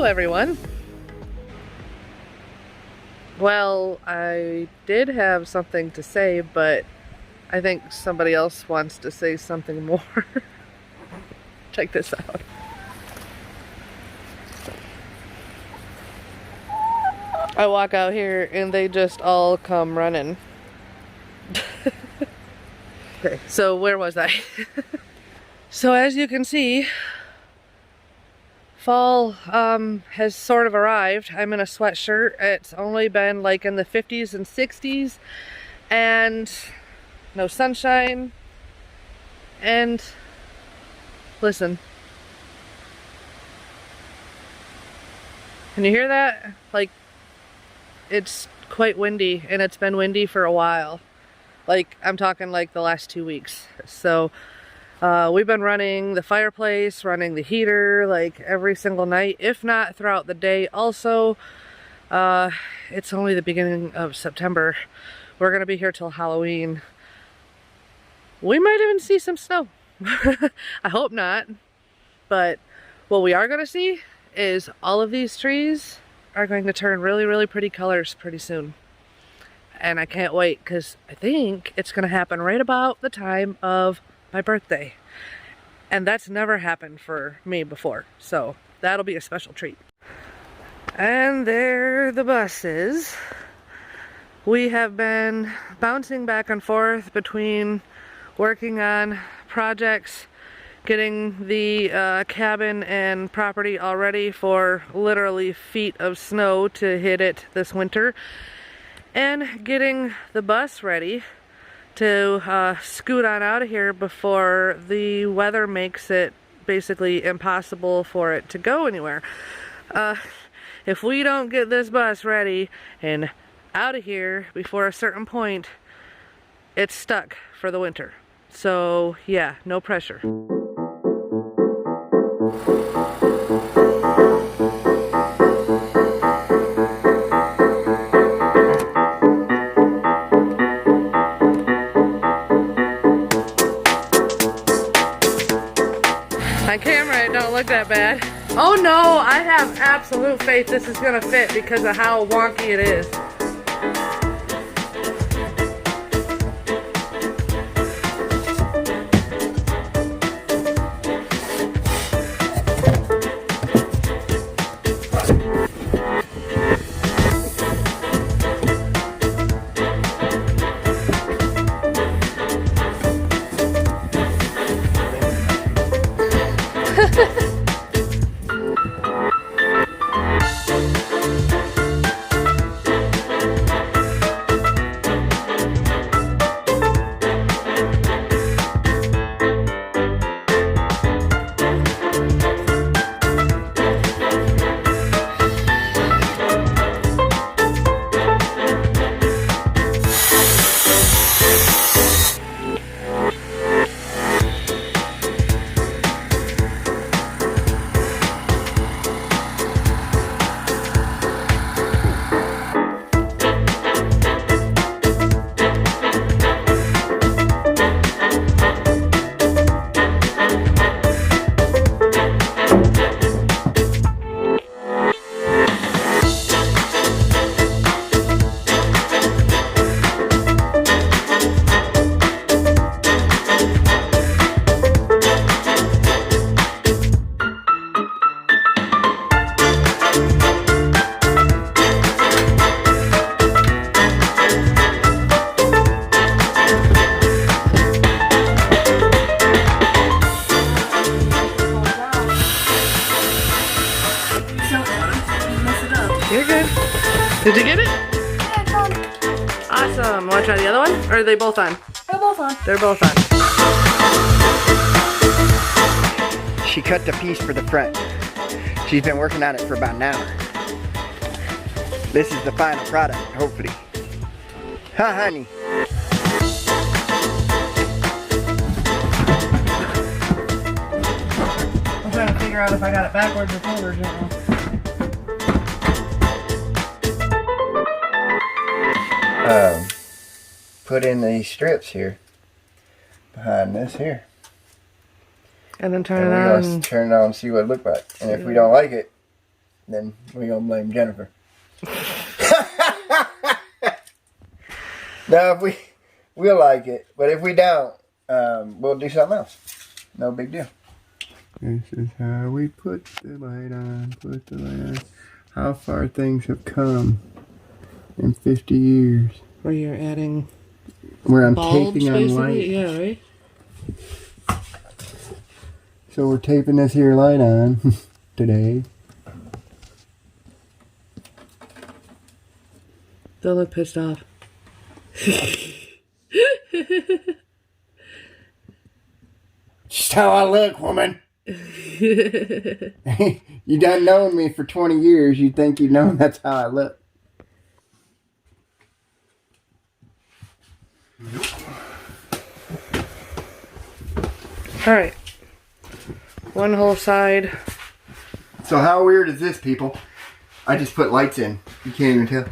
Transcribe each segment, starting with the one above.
everyone. Well, I did have something to say, but I think somebody else wants to say something more. Check this out. I walk out here and they just all come running. Okay, so where was I? So as you can see, fall has sort of arrived. I'm in a sweatshirt. It's only been like in the 50s and 60s and no sunshine. And listen, can you hear that? Like, it's quite windy, and it's been windy for a while. Like, I'm talking like the last 2 weeks. So we've been running the fireplace, running the heater like every single night, if not throughout the day. Also, it's only the beginning of September. We're gonna be here till Halloween. We might even see some snow. I hope not. But what we are gonna see is all of these trees are going to turn really, really pretty colors pretty soon. And I can't wait, because I think it's gonna happen right about the time of my birthday. And that's never happened for me before. So that'll be a special treat. And there the bus is. We have been bouncing back and forth between working on projects, getting the cabin and property all ready for literally feet of snow to hit it this winter, and getting the bus ready to scoot on out of here before the weather makes it basically impossible for it to go anywhere. If we don't get this bus ready and out of here before a certain point, it's stuck for the winter. So yeah, no pressure. On camera, it don't look that bad. Oh no, I have absolute faith this is gonna fit because of how wonky it is. You're good. Did you get it? Yeah, it's on. Awesome. Want to try the other one? Or are they both on? They're both on. They're both on. She cut the piece for the front. She's been working on it for about an hour. This is the final product, hopefully. Huh, honey? I'm trying to figure out if I got it backwards or forwards. Put in these strips here behind this here. And then turn And it we're on. gonna turn it on and see what it looks like. And if we don't like it, then we're gonna blame Jennifer. No, if we'll like it, but if we don't, we'll do something else. No big deal. This is how we put the light on. Put the light on. How far things have come in 50 years. Where you're adding Where I'm bulbs, taping on basically? light. Yeah, right? So we're taping this here light on today. Don't look pissed off. Just how I look, woman. You done known me for 20 years. You'd think you know that's how I look. Alright. One whole side. So how weird is this, people? I just put lights in. You can't even tell.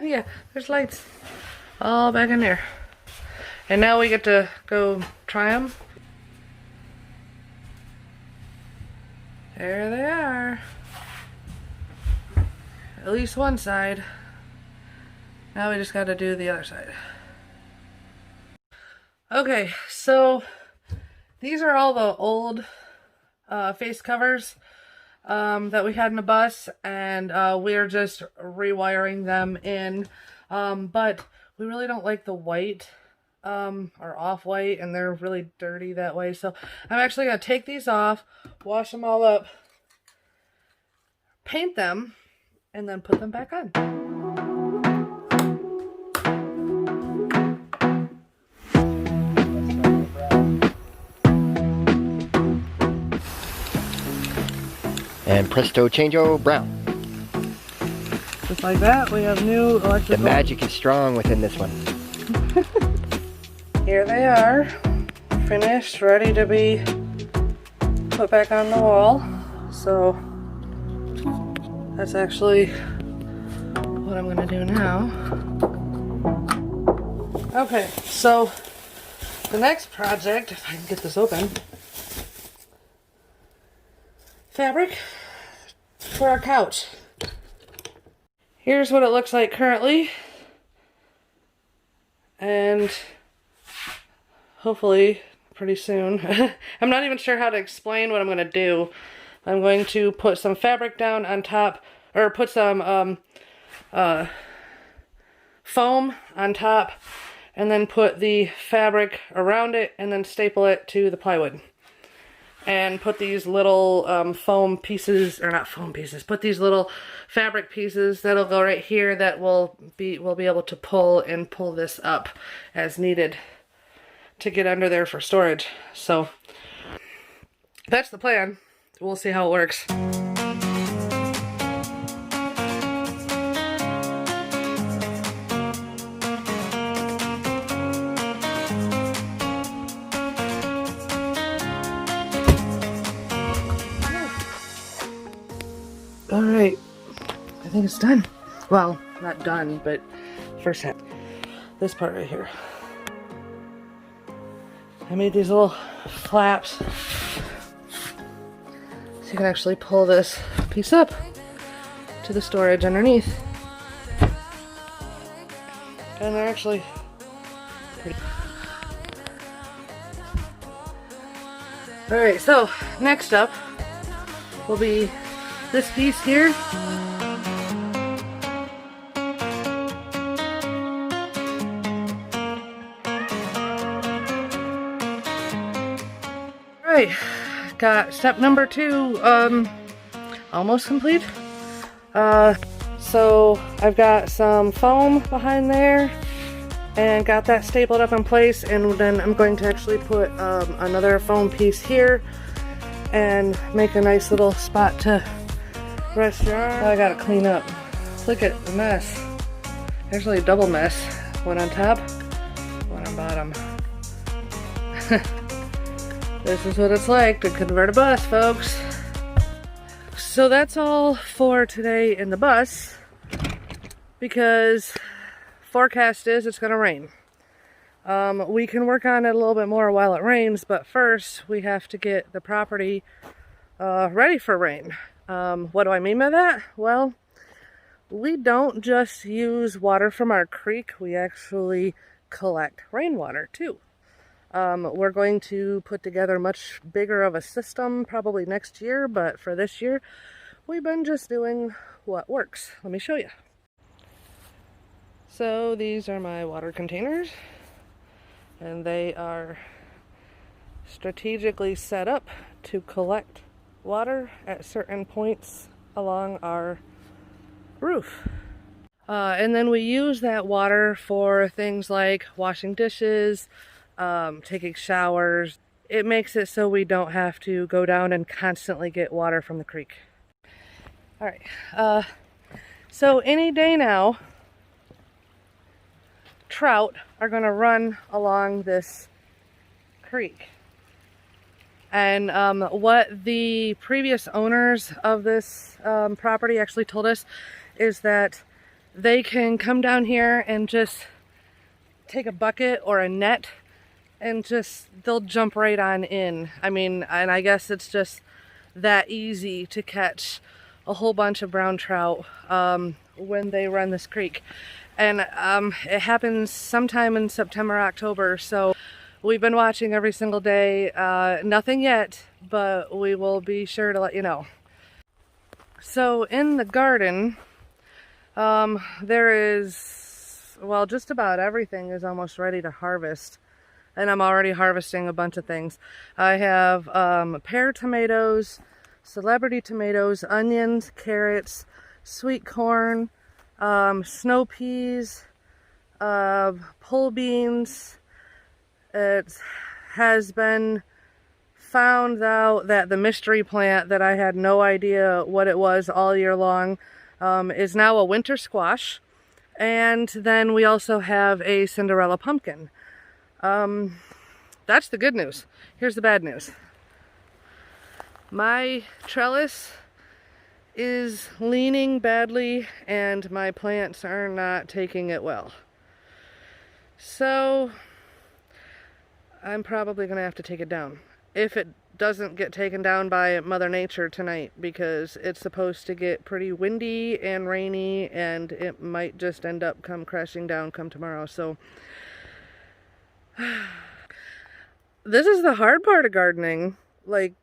Yeah, there's lights all back in there. And now we get to go try them. There they are. At least one side. Now we just got to do the other side. Okay, so these are all the old face covers that we had in the bus, and we're just rewiring them in. But we really don't like the white or off-white, and they're really dirty that way. So I'm actually going to take these off, wash them all up, paint them, and then put them back on. And presto changeo brown. Just like that, we have new electrical. The magic is strong within this one. Here they are, finished, ready to be put back on the wall. So that's actually what I'm gonna do now. Okay, so the next project, if I can get this open, fabric for our couch. Here's what it looks like currently, and hopefully pretty soon. I'm not even sure how to explain what I'm going to do. I'm going to put some fabric down on top, or put some foam on top, and then put the fabric around it, and then staple it to the plywood. And put these little foam pieces, or not foam pieces, put these little fabric pieces that'll go right here that we'll be able to pull this up as needed to get under there for storage. So that's the plan. We'll see how it works. All right, I think it's done. Well, not done, but first half. This part right here. I made these little flaps so you can actually pull this piece up to the storage underneath. And they're actually pretty. All right, so next up will be this piece here. Alright, got step number 2 almost complete. So I've got some foam behind there and got that stapled up in place, and then I'm going to actually put another foam piece here and make a nice little spot to rest your arm. Now I gotta clean up. Look at the mess. Actually a double mess. One on top, one on bottom. This is what it's like to convert a bus, folks. So that's all for today in the bus, because forecast is it's gonna rain. We can work on it a little bit more while it rains, but first we have to get the property ready for rain. What do I mean by that? Well, we don't just use water from our creek, we actually collect rainwater too. We're going to put together much bigger of a system probably next year, but for this year, we've been just doing what works. Let me show you. So these are my water containers, and they are strategically set up to collect water at certain points along our roof. And then we use that water for things like washing dishes, taking showers. It makes it so we don't have to go down and constantly get water from the creek. All right, so any day now, trout are gonna run along this creek. And what the previous owners of this property actually told us is that they can come down here and just take a bucket or a net and they'll jump right on in. I mean, and I guess it's just that easy to catch a whole bunch of brown trout when they run this creek. And it happens sometime in September, October, so we've been watching every single day. Nothing yet, but we will be sure to let you know. So in the garden, there is, well, just about everything is almost ready to harvest. And I'm already harvesting a bunch of things. I have pear tomatoes, celebrity tomatoes, onions, carrots, sweet corn, snow peas, pole beans. It has been found out that the mystery plant that I had no idea what it was all year long is now a winter squash. And then we also have a Cinderella pumpkin. That's the good news. Here's the bad news. My trellis is leaning badly and my plants are not taking it well. So I'm probably gonna have to take it down. If it doesn't get taken down by Mother Nature tonight, because it's supposed to get pretty windy and rainy and it might just end up come crashing down come tomorrow. So this is the hard part of gardening. Like,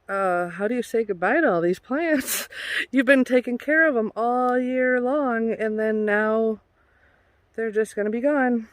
how do you say goodbye to all these plants? You've been taking care of them all year long, and then now they're just gonna be gone.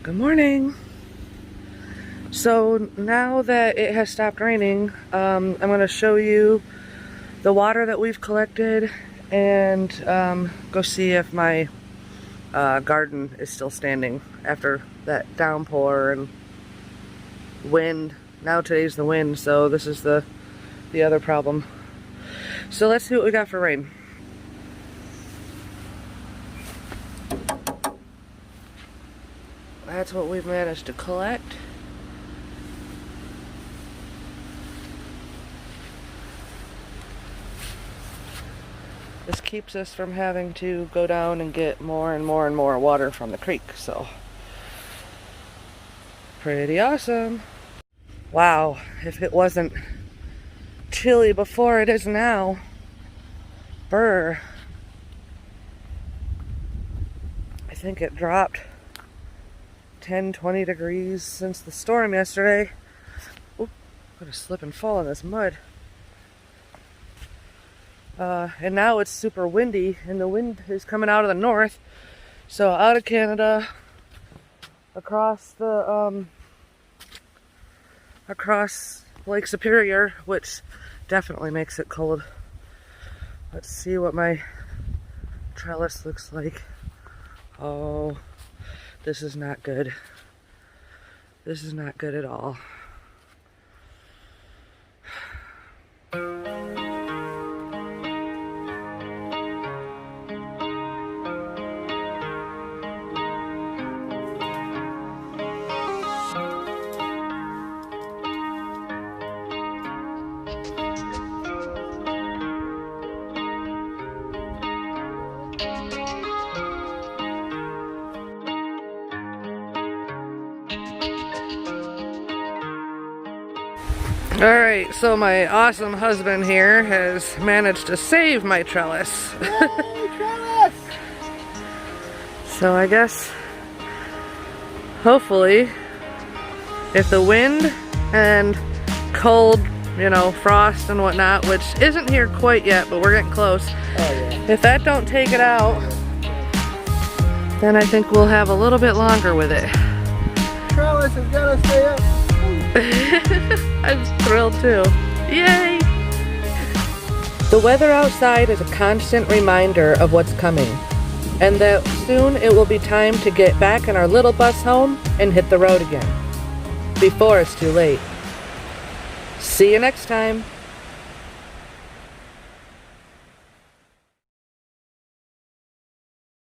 Good morning. So now that it has stopped raining, I'm going to show you the water that we've collected and go see if my garden is still standing after that downpour and wind. Now today's the wind, so this is the other problem. So let's see what we got for rain. That's what we've managed to collect. This keeps us from having to go down and get more and more and more water from the creek, so pretty awesome. Wow, if it wasn't chilly before, it is now. Brr. I think it dropped 10-20 degrees since the storm yesterday. Oop, I'm gonna slip and fall in this mud. And now it's super windy, and the wind is coming out of the north. So out of Canada, across Lake Superior, which definitely makes it cold. Let's see what my trellis looks like. Oh, this is not good. This is not good at all. Alright, so my awesome husband here has managed to save my trellis. Yay, trellis! So I guess, hopefully, if the wind and cold, you know, frost and whatnot, which isn't here quite yet, but we're getting close. Oh, yeah. If that don't take it out, then I think we'll have a little bit longer with it. Trellis is gonna stay up. I'm thrilled too. Yay! The weather outside is a constant reminder of what's coming, and that soon it will be time to get back in our little bus home and hit the road again, before it's too late. See you next time.